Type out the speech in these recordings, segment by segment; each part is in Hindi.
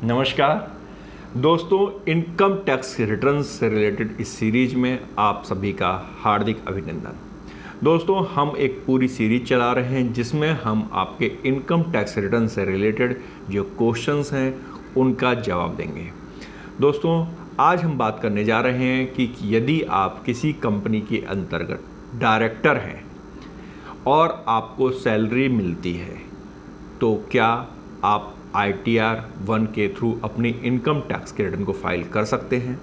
नमस्कार दोस्तों, इनकम टैक्स रिटर्न से रिलेटेड इस सीरीज में आप सभी का हार्दिक अभिनंदन। दोस्तों, हम एक पूरी सीरीज चला रहे हैं जिसमें हम आपके इनकम टैक्स रिटर्न से रिलेटेड जो क्वेश्चंस हैं उनका जवाब देंगे। दोस्तों, आज हम बात करने जा रहे हैं कि यदि आप किसी कंपनी के अंतर्गत डायरेक्टर हैं और आपको सैलरी मिलती है तो क्या आप ITR 1 के थ्रू अपनी इनकम टैक्स के रिटर्न को फाइल कर सकते हैं।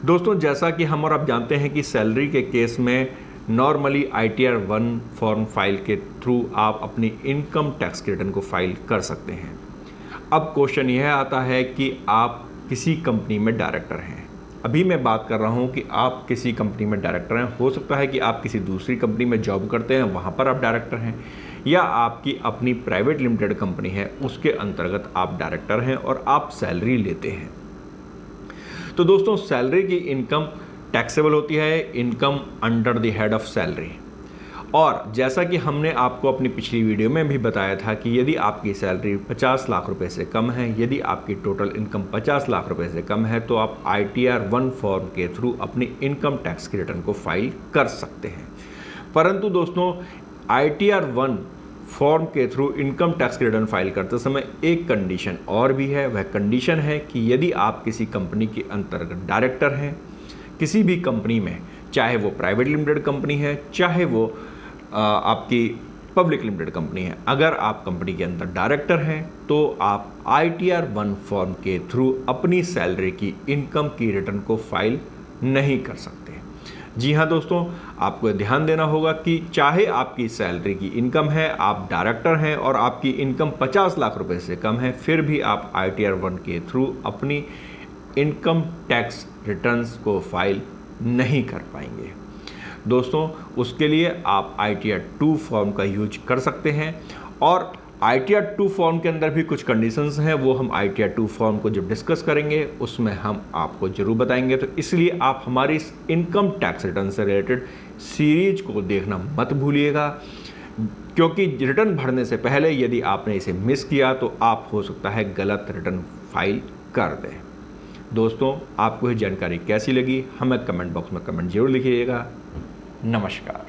दोस्तों, जैसा कि हम और आप जानते हैं कि सैलरी के केस में नॉर्मली ITR 1 फॉर्म फाइल के थ्रू आप अपनी इनकम टैक्स के रिटर्न को फाइल कर सकते हैं। अब क्वेश्चन यह आता है कि आप किसी कंपनी में डायरेक्टर हैं। अभी मैं बात कर रहा हूं कि आप किसी कंपनी में डायरेक्टर हैं। हो सकता है कि आप किसी दूसरी कंपनी में जॉब करते हैं, वहां पर आप डायरेक्टर हैं, या आपकी अपनी प्राइवेट लिमिटेड कंपनी है उसके अंतर्गत आप डायरेक्टर हैं और आप सैलरी लेते हैं। तो दोस्तों, सैलरी की इनकम टैक्सेबल होती है, income under the head of salary. और जैसा कि हमने आपको अपनी पिछली वीडियो में भी बताया था कि यदि आपकी सैलरी 50 लाख रुपए से कम है, यदि आपकी टोटल इनकम 50 लाख रुपए से कम है तो आप ITR 1 फॉर्म के थ्रू अपनी इनकम टैक्स की रिटर्न को फाइल कर सकते हैं। परंतु दोस्तों, ITR 1 फॉर्म के थ्रू इनकम टैक्स की रिटर्न फाइल करते समय एक कंडीशन और भी है। वह कंडीशन है कि यदि आप किसी कंपनी के अंतर्गत डायरेक्टर हैं, किसी भी कंपनी में, चाहे वो प्राइवेट लिमिटेड कंपनी है, चाहे वो आपकी पब्लिक लिमिटेड कंपनी है, अगर आप कंपनी के अंदर डायरेक्टर हैं तो आप ITR 1 फॉर्म के थ्रू अपनी सैलरी की इनकम की रिटर्न को फाइल नहीं कर सकते। जी हाँ दोस्तों, आपको ध्यान देना होगा कि चाहे आपकी सैलरी की इनकम है, आप डायरेक्टर हैं और आपकी इनकम 50 लाख रुपए से कम है, फिर भी आप ITR 1 के थ्रू अपनी इनकम टैक्स रिटर्न्स को फाइल नहीं कर पाएंगे। दोस्तों, उसके लिए आप ITR 2 फॉर्म का यूज कर सकते हैं और ITR 2 फॉर्म के अंदर भी कुछ कंडीशंस हैं, वो हम ITR 2 फॉर्म को जब डिस्कस करेंगे उसमें हम आपको जरूर बताएंगे। तो इसलिए आप हमारी इस इनकम टैक्स रिटर्न से रिलेटेड सीरीज को देखना मत भूलिएगा, क्योंकि रिटर्न भरने से पहले यदि आपने इसे मिस किया तो आप हो सकता है गलत रिटर्न फाइल कर दें। दोस्तों, आपको ये जानकारी कैसी लगी हमें कमेंट बॉक्स में कमेंट जरूर लिखिएगा। नमस्कार।